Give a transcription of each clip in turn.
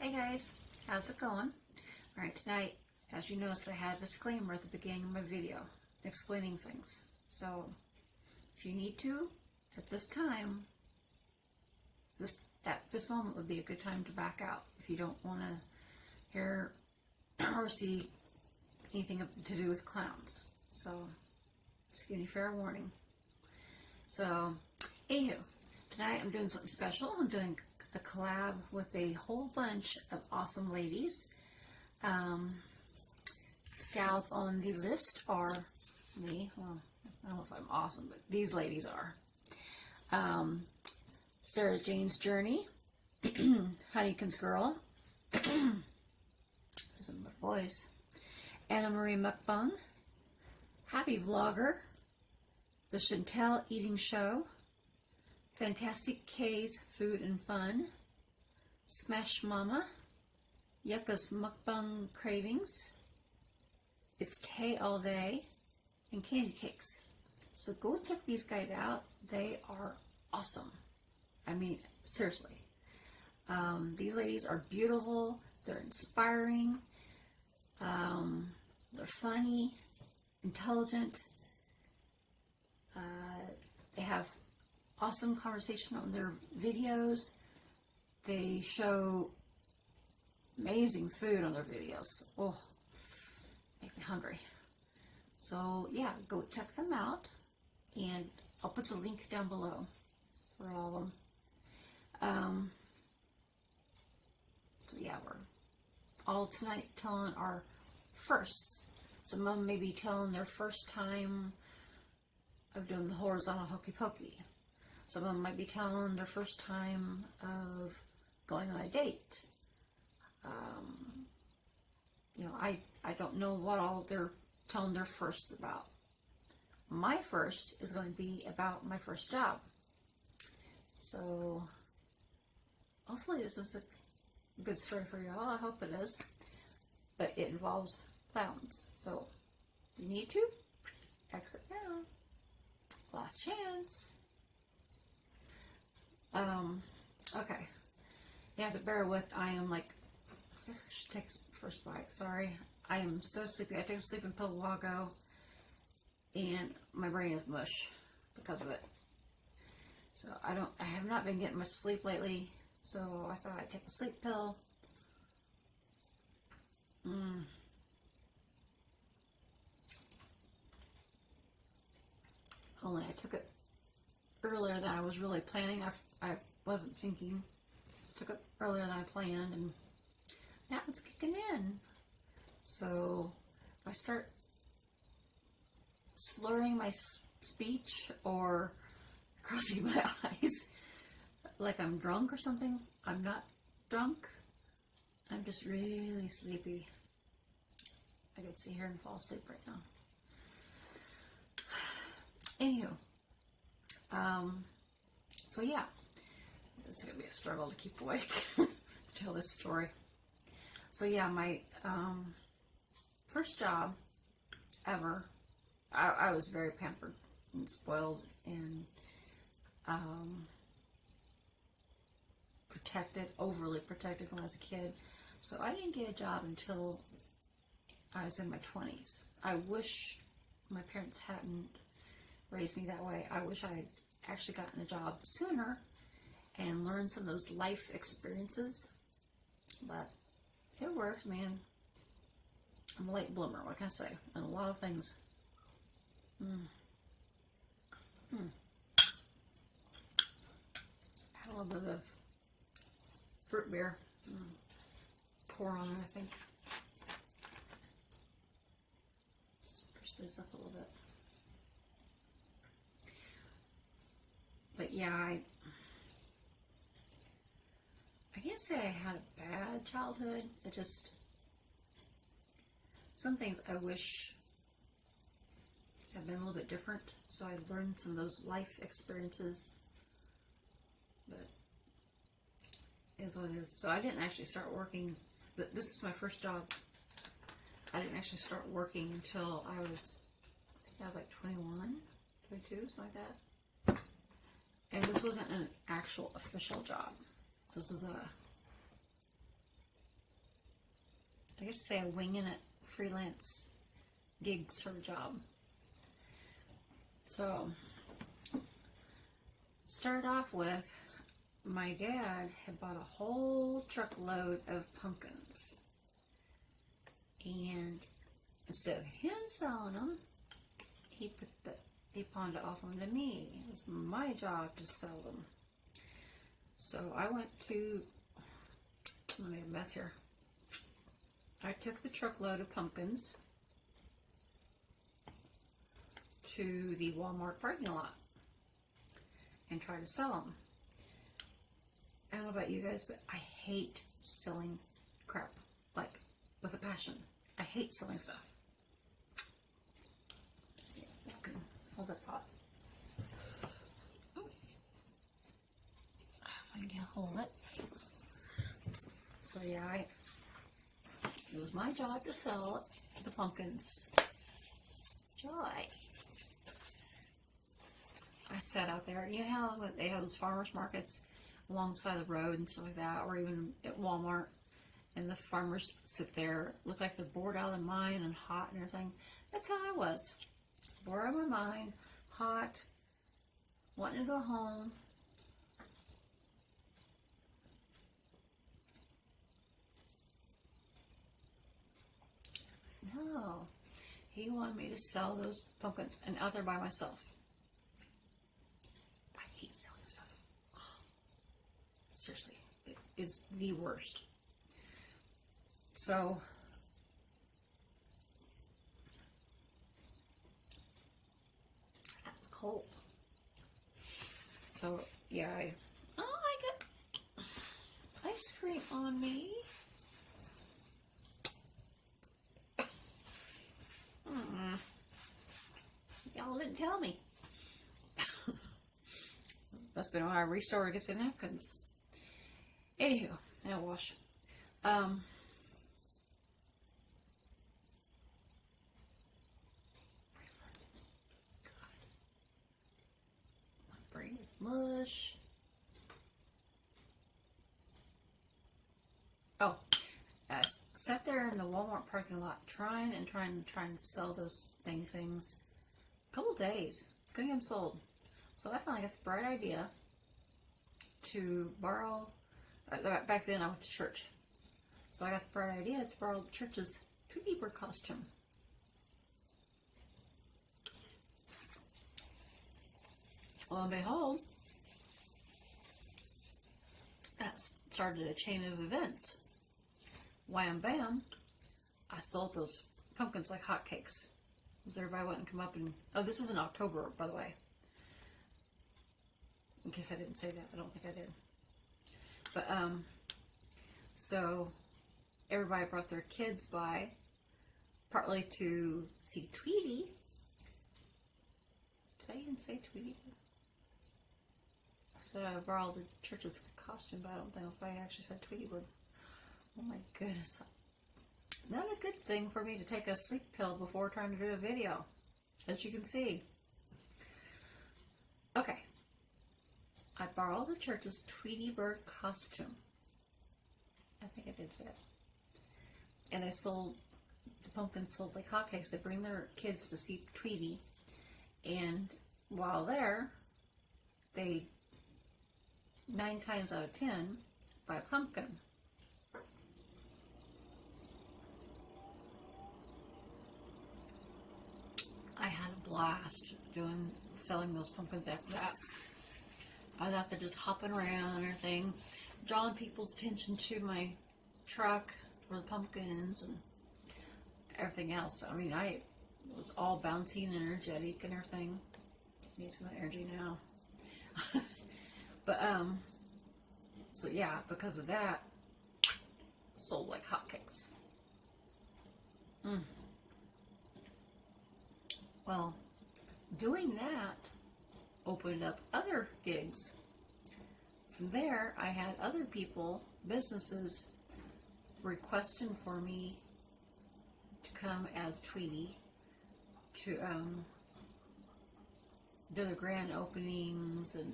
Hey guys, how's it going? Alright, tonight, as you noticed, I had a disclaimer at the beginning of my video explaining things. So, if you need to, at this time, at this moment would be a good time to back out if you don't want to hear or see anything to do with clowns. So, just giving you fair warning. So, anywho, tonight I'm doing something special. I'm doing a collab with a whole bunch of awesome ladies. Gals on the list are me. Well, I don't know if I'm awesome, but these ladies are. Sarah Jane's Journey, Honeykin's Girl, listen to my voice, Anna Marie Mukbang, Happy Vlogger, The Chantel Eating Show, Fantastic K's Food and Fun, Smash Mama, Yucca's Mukbang Cravings, It's Tay All Day, and Candy Cakes. So go check these guys out. They are awesome. I mean, seriously. These ladies are beautiful. They're inspiring. They're funny, intelligent. They have awesome conversation on their videos. They show amazing food on their videos. Oh, make me hungry. So yeah, go check them out, and I'll put the link down below for all of them. So yeah, we're all tonight telling our firsts. Some of them may be telling their first time of doing the horizontal hokey pokey. Some of them might be telling their first time of going on a date. You know, I don't know what all they're telling their firsts about. My first is going to be about my first job. So, hopefully this is a good story for y'all. I hope it is. But it involves clowns. So, if you need to, exit now. Last chance. Okay. You have to bear with, I am like, I guess I should take a first bite, sorry. I am so sleepy. I took a sleeping pill a while ago, and my brain is mush because of it. So I have not been getting much sleep lately, so I thought I'd take a sleep pill. Only I took it earlier than I was really planning. I wasn't thinking. Took it earlier than I planned, and now it's kicking in. So if I start slurring my speech or crossing my eyes like I'm drunk or something, I'm not drunk. I'm just really sleepy. I could sit here and fall asleep right now. Anywho, so yeah, this is gonna be a struggle to keep awake to tell this story. So yeah, my first job ever, I was very pampered and spoiled and protected, overly protected when I was a kid. So I didn't get a job until I was in my 20s. I wish my parents hadn't raised me that way. I wish I had actually gotten a job sooner and learned some of those life experiences. But it works, man. I'm a late bloomer, what can I say? And a lot of things. Add a little bit of fruit beer. Pour on it, I think. Spruce this up a little bit. But yeah, I can't say I had a bad childhood. It just, some things I wish had been a little bit different. So I learned some of those life experiences. But it is what it is. So I didn't actually start working, but this is my first job. I didn't actually start working until I was like 21, 22, something like that. And this wasn't an actual official job. This was I guess say a winging it freelance gig sort of job. So, start off with, my dad had bought a whole truckload of pumpkins. And instead of him selling them, he pawned it off onto me. It was my job to sell them. So I went to, let me make a mess here. I took the truckload of pumpkins to the Walmart parking lot and tried to sell them. I don't know about you guys, but I hate selling crap, like with a passion. I hate selling stuff. Yeah, napkin. Hold that thought. If I can get a hold of it. So yeah, it was my job to sell the pumpkins. Joy. I sat out there. You know how they have those farmers markets alongside the road and stuff like that, or even at Walmart, and the farmers sit there, look like they're bored out of their mind and hot and everything. That's how I was. Bored out of my mind, hot, wanting to go home. No, he wanted me to sell those pumpkins and out there by myself. I hate selling stuff. Ugh. Seriously, it's the worst. So, that was cold. So, yeah, I got ice cream on me. Y'all didn't tell me. Must have been when I reached over to get the napkins. Anywho, now wash. God, my brain is mush. Oh, I sat there in the Walmart parking lot trying to sell those things. A couple days, couldn't get them sold. So I finally got the bright idea to borrow. Back then I went to church, so I got the bright idea to borrow the church's Tweety Bird costume. Lo and behold, that started a chain of events. Wham bam, I sold those pumpkins like hotcakes. As everybody went and come up and, oh, this is in October, by the way. In case I didn't say that, I don't think I did. But, so everybody brought their kids by, partly to see Tweety. Did I even say Tweety? I said I borrowed the church's costume, but I don't think if I actually said Tweety Bird. Oh my goodness. Not a good thing for me to take a sleep pill before trying to do a video, as you can see. Okay. I borrowed the church's Tweety Bird costume. I think I did say it. And they sold, the pumpkins sold like hotcakes. They bring their kids to see Tweety. And while there, they, 9 times out of 10, buy a pumpkin. I had a blast selling those pumpkins after that. I was out there just hopping around and everything, drawing people's attention to my truck for the pumpkins and everything else. I mean, I was all bouncy and energetic and everything. Need some energy now. But, so yeah, because of that, sold like hotcakes. Well, doing that opened up other gigs. From there, I had other people, businesses, requesting for me to come as Tweety to do the grand openings and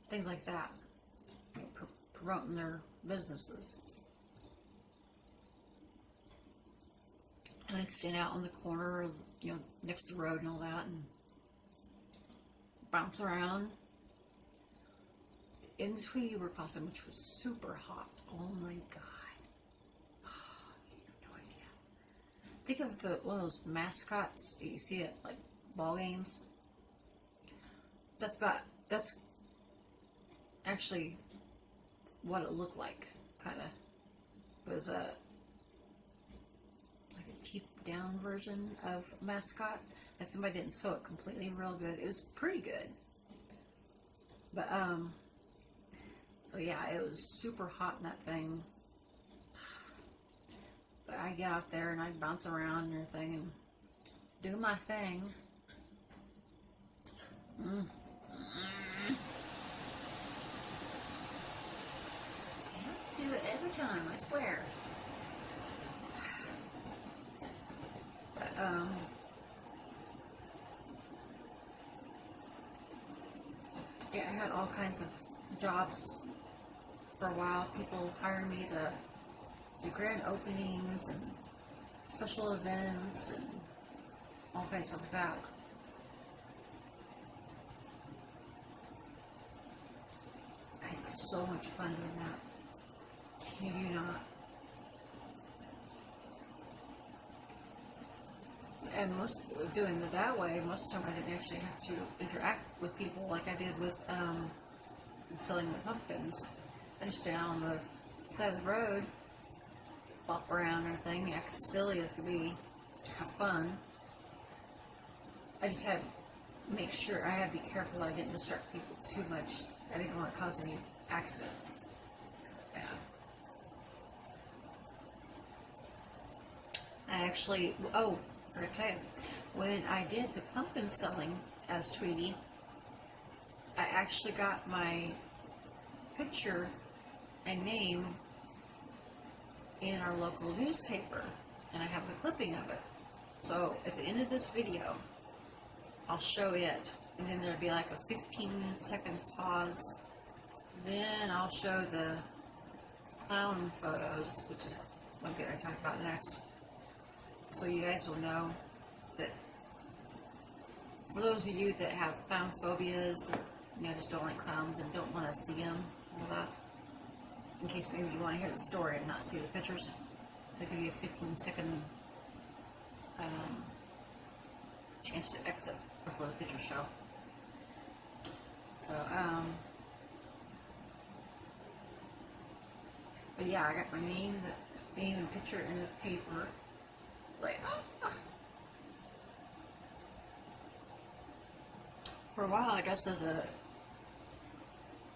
things like that, promoting their businesses. And I'd stand out on the corner, you know, next to the road and all that, and bounce around in the Tweety Bird costume, which was super hot. Oh my god. Oh, you have no idea. Think of one of those mascots that you see at like ball games. That's actually what it looked like, kind of. It was like a cheaped down version of mascot, and somebody didn't sew it completely real good. It was pretty good, but so yeah, it was super hot in that thing. But I'd get out there and I'd bounce around and everything and do my thing. Do it every time, I swear. But yeah, I had all kinds of jobs for a while. People hired me to do grand openings and special events and all kinds of stuff like that. I had so much fun doing that. Kid you not. And most doing it that way, most of the time I didn't actually have to interact with people like I did with selling the pumpkins. I just stay on the side of the road, bop around and everything, act silly as could be, have fun. I just had to make sure, I had to be careful that I didn't distract people too much. I didn't want to cause any accidents. Yeah. I actually, oh, I forgot to tell you, when I did the pumpkin selling as Tweety, I actually got my picture and name in our local newspaper, and I have a clipping of it. So at the end of this video, I'll show it, and then there'll be like a 15-second pause. Then I'll show the clown photos, which is what I'm going to talk about next. So you guys will know that for those of you that have clown phobias, or, you know, just don't like clowns and don't want to see them, all that, in case maybe you want to hear the story and not see the pictures, I'll give you a 15-second chance to exit before the picture show. So, but yeah, I got my name and picture in the paper. Like, for a while I dressed as a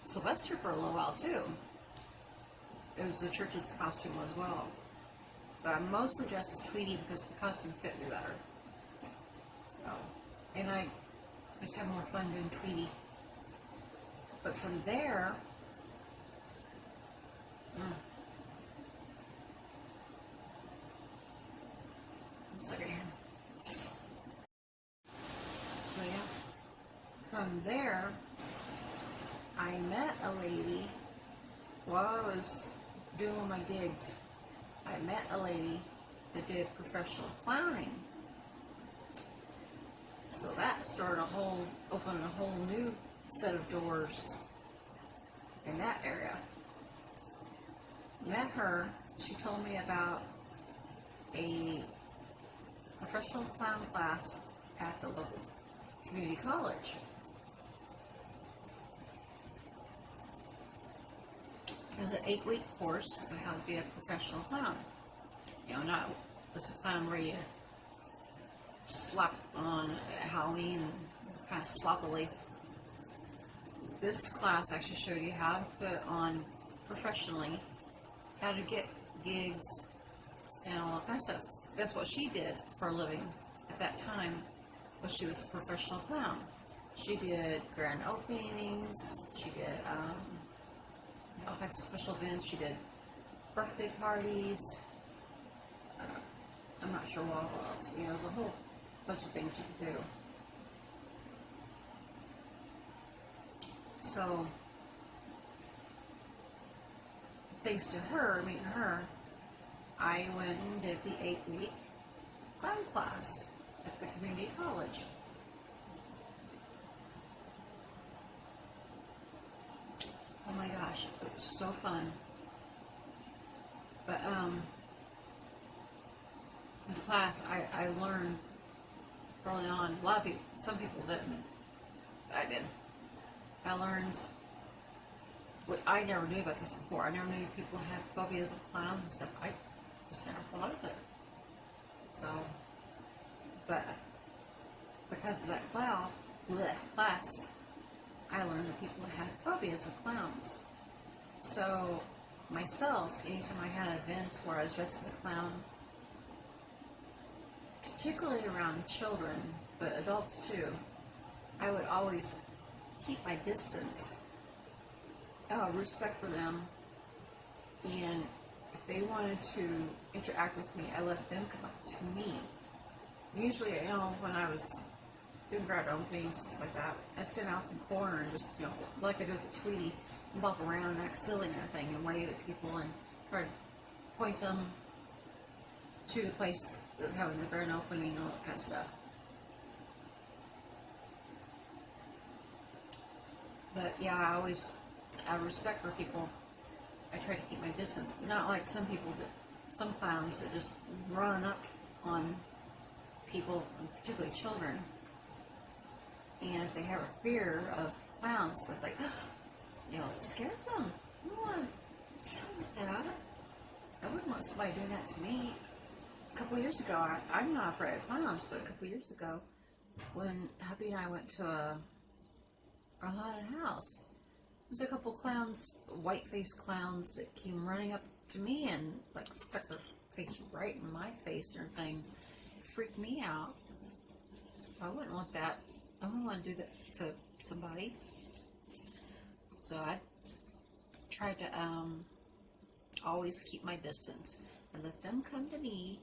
Sylvester for a little while too. It was the church's costume as well. But I mostly dressed as Tweety because the costume fit me better. So, and I just have more fun doing Tweety. But from there, one second here. So yeah, from there, I met a lady while I was doing one of my gigs. I met a lady that did professional clowning. So that started opened a whole new set of doors in that area. Met her, she told me about a professional clown class at the local community college. It was an 8-week course on how to be a professional clown. You know, not just a clown where you slap on Halloween kind of sloppily. This class actually showed you how to put on professionally, how to get gigs, and all that kind of stuff. That's what she did for a living at that time, was she was a professional clown. She did grand openings, she did all kinds of special events, she did birthday parties, I'm not sure what else, you know, there's a whole bunch of things you could do. So, thanks to her, meeting her, I went and did the 8-week clown class at the community college. Oh my gosh, it was so fun. But in the class, I learned early on. A lot of people, some people didn't. I did. I learned what I never knew about this before. I never knew people had phobias of clowns and stuff. I just never thought of it. So, but because of that class, I learned that people had phobias of clowns. So, myself, anytime I had events where I was dressed as a clown, particularly around children, but adults too, I would always keep my distance, respect for them, and if they wanted to interact with me, I let them come up to me. Usually, when I was doing grand openings, stuff like that, I stood out in the corner and just, like I did with Tweety, and bop around and act silly and everything, and wave at people and try to point them to the place that's having the grand opening and all that kind of stuff. But yeah, out of respect for people, I try to keep my distance. Not like some clowns that just run up on people, particularly children. And if they have a fear of clowns, it's like, it scares them. I don't want to deal with that. I wouldn't want somebody doing that to me. A couple years ago, I'm not afraid of clowns, but a couple years ago, when hubby and I went to a haunted house, there was a couple clowns, white-faced clowns, that came running up to me and like stuck their face right in my face and everything. It freaked me out. So I wouldn't want that. I wouldn't want to do that to somebody. So I tried to always keep my distance and let them come to me.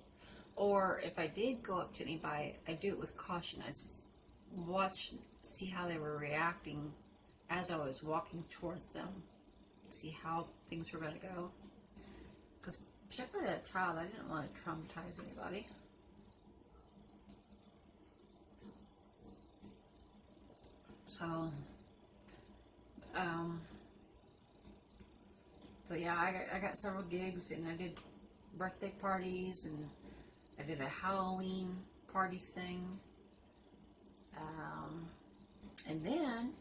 Or if I did go up to anybody, I do it with caution. I'd watch, see how they were reacting as I was walking towards them, see how things were going to go. Because particularly as a child, I didn't want to traumatize anybody. So, yeah, I got several gigs, and I did birthday parties, and I did a Halloween party thing. And then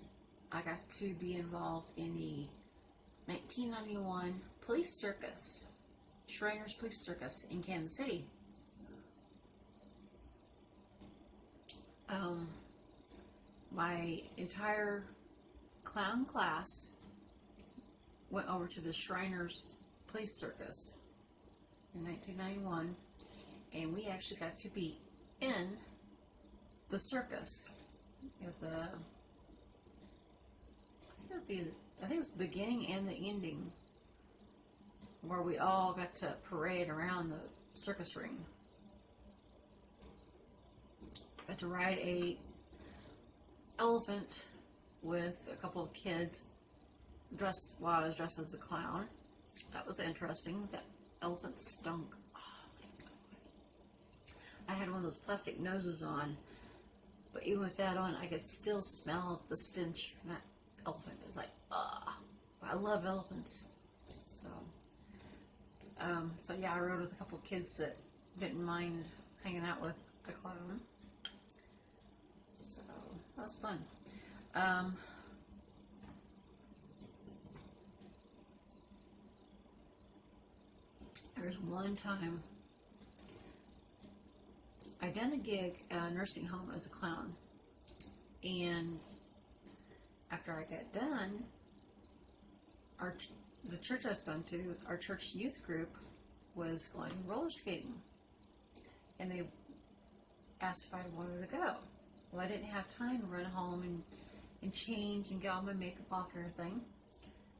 I got to be involved in the 1991 police circus, Shriners Police Circus in Kansas City. My entire clown class went over to the Shriners Police Circus in 1991, and we actually got to be in the circus at the, I think it's the beginning and the ending, where we all got to parade around the circus ring. Got to ride a elephant with a couple of kids while I was dressed as a clown. That was interesting. That elephant stunk. Oh my god. I had one of those plastic noses on, but even with that on, I could still smell the stench from that elephant. It's like, I love elephants. So yeah, I rode with a couple of kids that didn't mind hanging out with a clown. So that was fun. There's one time I done a gig at a nursing home as a clown, and after I got done, the church I was going to, our church youth group, was going roller skating, and they asked if I wanted to go. Well, I didn't have time to run home and change and get all my makeup off and everything,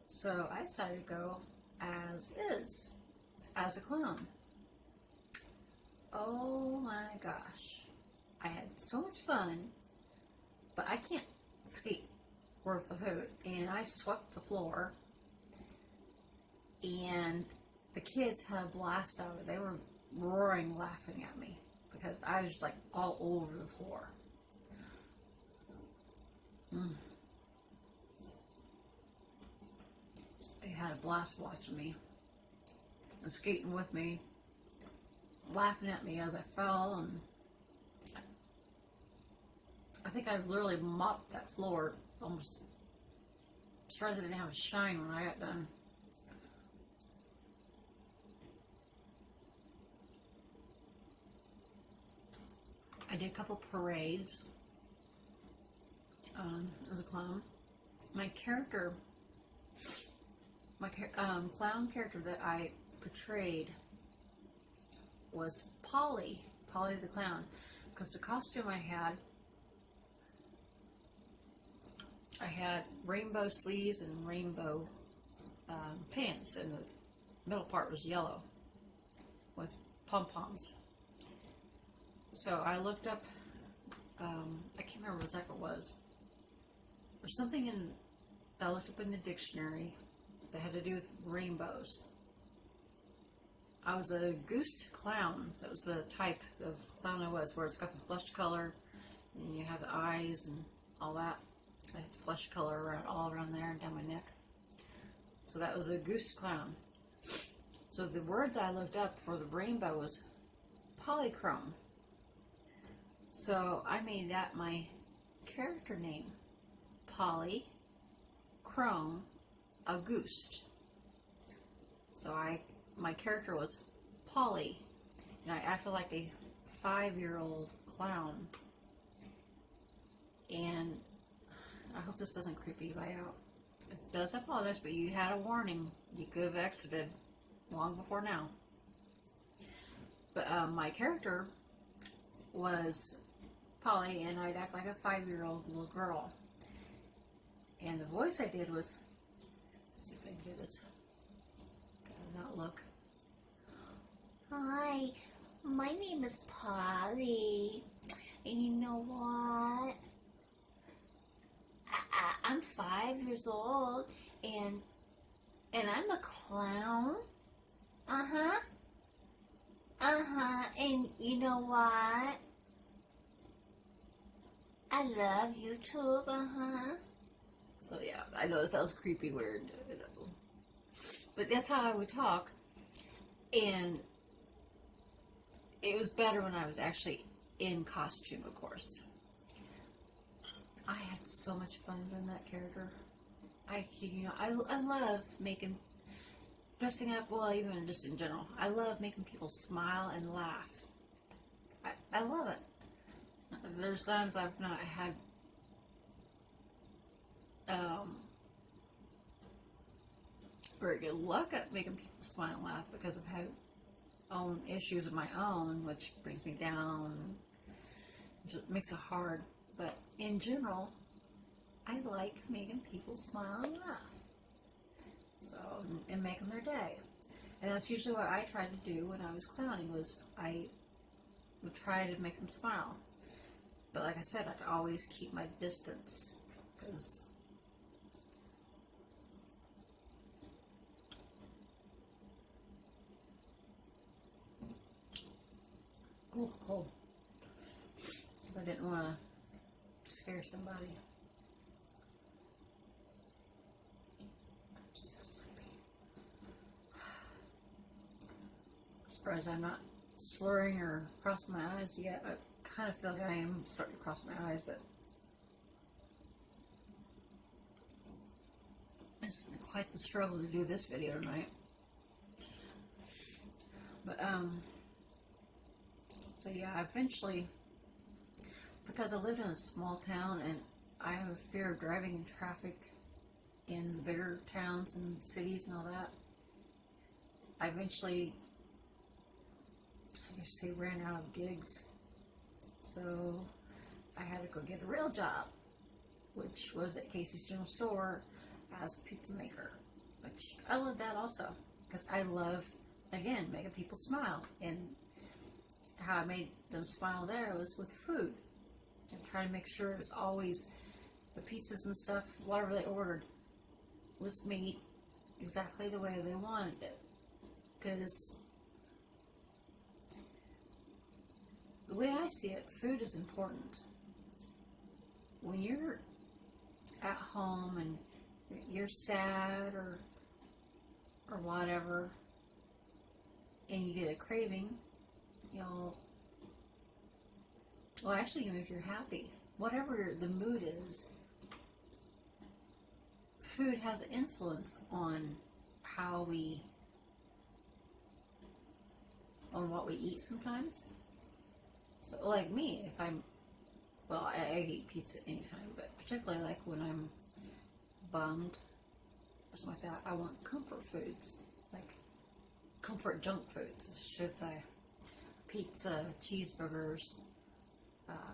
so I decided to go as is, as a clown. Oh my gosh, I had so much fun, but I can't skate worth a hoot, and I swept the floor, and the kids had a blast out of it. They were roaring, laughing at me, because I was just like all over the floor. They had a blast watching me and skating with me, laughing at me as I fell, and I think I literally mopped that floor, almost surprised I didn't have a shine when I got done. I did a couple parades as a clown. My character, clown character that I portrayed was Polly the clown, because the costume I had rainbow sleeves and rainbow pants, and the middle part was yellow with pom-poms. So I looked up, I can't remember exactly what it was. There's something that I looked up in the dictionary that had to do with rainbows. I was a goose clown. That was the type of clown I was, where it's got the flesh color, and you have the eyes and all that. I had the flesh color all around there and down my neck. So that was a goose clown. So the word that I looked up for the rainbow was polychrome. So I made that my character name, Polly Chrome Auguste. So my character was Polly, and I acted like a 5-year-old clown. And I hope this doesn't creep anybody out. If it does, I apologize, but you had a warning. You could have exited long before now. But my character was Polly, and I'd act like a 5-year-old little girl. And the voice I did was, let's see if I can do this. Gotta not look. Hi, my name is Polly, and you know what? I'm 5 years old, and I'm a clown. And you know what? I love YouTube. So yeah, I know it sounds creepy, weird, but that's how I would talk. And it was better when I was actually in costume, of course. I had so much fun doing that character. I love dressing up, well, even just in general. I love making people smile and laugh. I love it. There's times I've not had very good luck at making people smile and laugh, because I've had own issues of my own, which brings me down, which makes it hard. But in general, I like making people smile and laugh. So, and making their day. And that's usually what I tried to do when I was clowning, was I would try to make them smile. But like I said, I'd always keep my distance, because cold. Because I didn't want to scare somebody. I'm so sleepy. Surprised I'm not slurring or crossing my eyes yet. I kind of feel like I am starting to cross my eyes, but it's been quite the struggle to do this video tonight. But so yeah, eventually, because I lived in a small town and I have a fear of driving in traffic in the bigger towns and cities and all that, I eventually, I guess they ran out of gigs. So I had to go get a real job, which was at Casey's General Store as a pizza maker, which I love that also, because I love, again, making people smile. And how I made them smile there was with food. And trying to make sure it was always, the pizzas and stuff, whatever they ordered, was made exactly the way they wanted it. Because the way I see it, food is important. When you're at home and you're sad or whatever, and you get a craving, you know, well, actually, even if you're happy, whatever the mood is, food has an influence on what we eat sometimes. So, like me, if I'm, well, I eat pizza anytime, but particularly like when I'm bummed or something like that, I want comfort foods, like comfort junk foods, I should say. Pizza, cheeseburgers,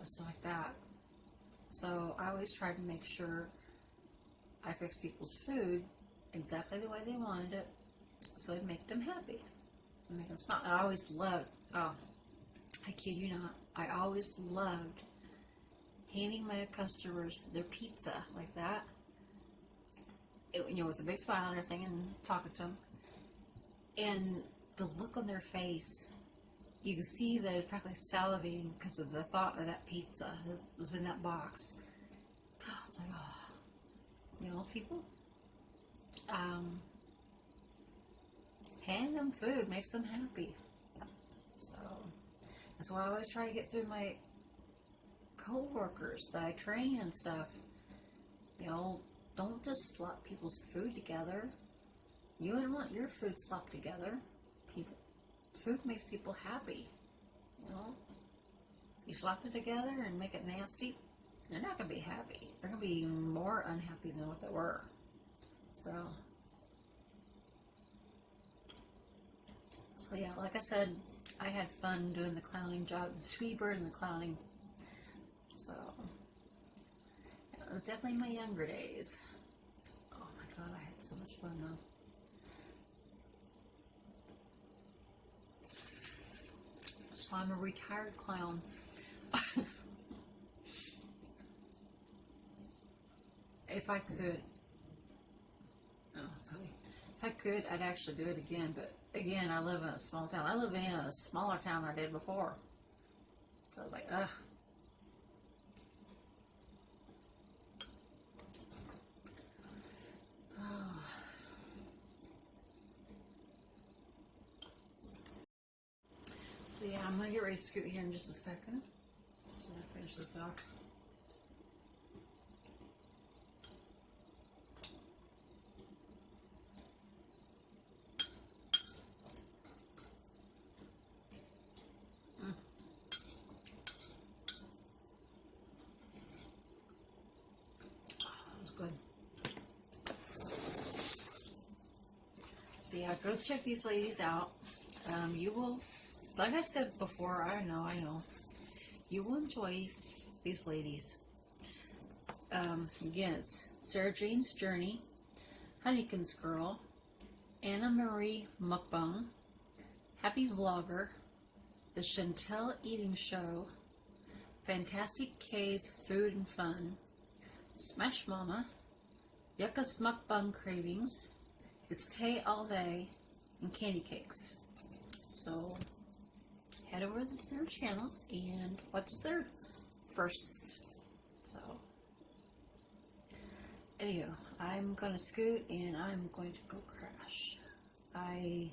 stuff like that. So I always try to make sure I fix people's food exactly the way they wanted it, so it'd make them happy and make them smile. And I always loved, oh, I kid you not, I always loved handing my customers their pizza like that, you know, with a big smile and everything, and talking to them, and the look on their face, you can see that it's practically salivating because of the thought of that pizza was in that box. God, I was like, oh, you know, people, handing them food makes them happy. So that's why I always try to get through my co-workers that I train and stuff. You know, don't just slap people's food together. You wouldn't want your food slapped together. Food makes people happy. You know, you slap it together and make it nasty, they're not going to be happy. They're going to be even more unhappy than what they were. So yeah, like I said, I had fun doing the clowning job, the Tweety Bird and the clowning. So it was definitely my younger days. Oh my God, I had so much fun though. So I'm a retired clown. If I could, if I could, I'd actually do it again. But again, I live in a small town. I live in a smaller town than I did before. So I was like, ugh. So yeah, I'm gonna get ready to scoot here in just a second. So I'm gonna finish this off. Good. So yeah, go check these ladies out. You will, like I said before, I know, you will enjoy these ladies. Again, it's Sarah Jane's Journey, Honeycomb's Girl, Anna Marie Mukbang, Happy Vlogger, The Chantel Eating Show, Fantastic K's Food and Fun, Smash Mama, Yucca's Mukbang Cravings, It's Tay All Day, and Candy Cakes. So head over to their channels and watch their firsts. So anywho, I'm gonna scoot and I'm going to go crash. I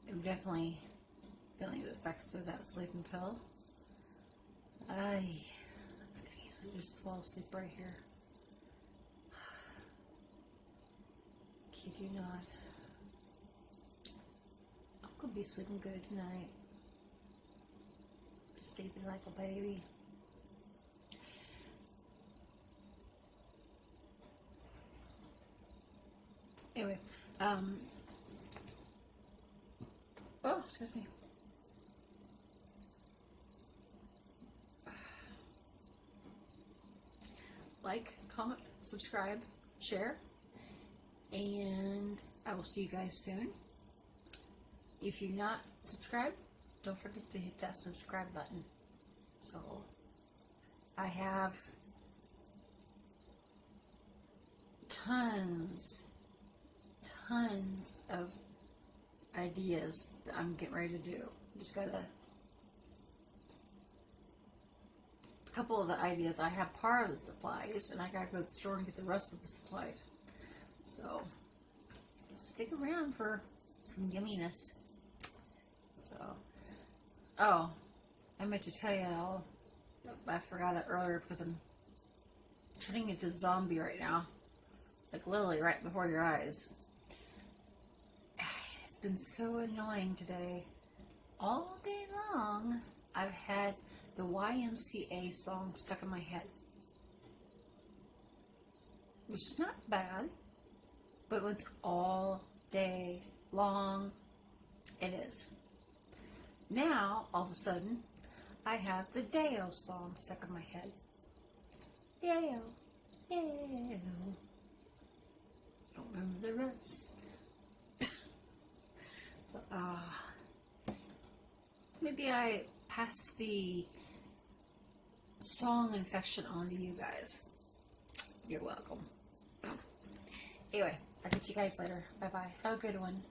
am definitely feeling the effects of that sleeping pill. I could easily just fall asleep right here. Kid you not. I'm gonna be sleeping good tonight. Sleeping like a baby. Anyway, oh, excuse me. Like, comment, subscribe, share, and I will see you guys soon. If you're not subscribed, don't forget to hit that subscribe button. So I have tons of ideas that I'm getting ready to do. Just gotta couple of the ideas. I have part of the supplies, and I gotta go to the store and get the rest of the supplies. So stick around for some yumminess. So, oh, I meant to tell you all, I forgot it earlier because I'm turning into a zombie right now. Like literally right before your eyes. It's been so annoying today. All day long, I've had the YMCA song stuck in my head. Which is not bad, but when it's all day long, it is. Now, all of a sudden, I have the Deo song stuck in my head. Deo, Deo. Don't remember the rest. So, maybe I pass the song infection on to you guys. You're welcome. Anyway, I'll catch you guys later. Bye bye. Have a good one.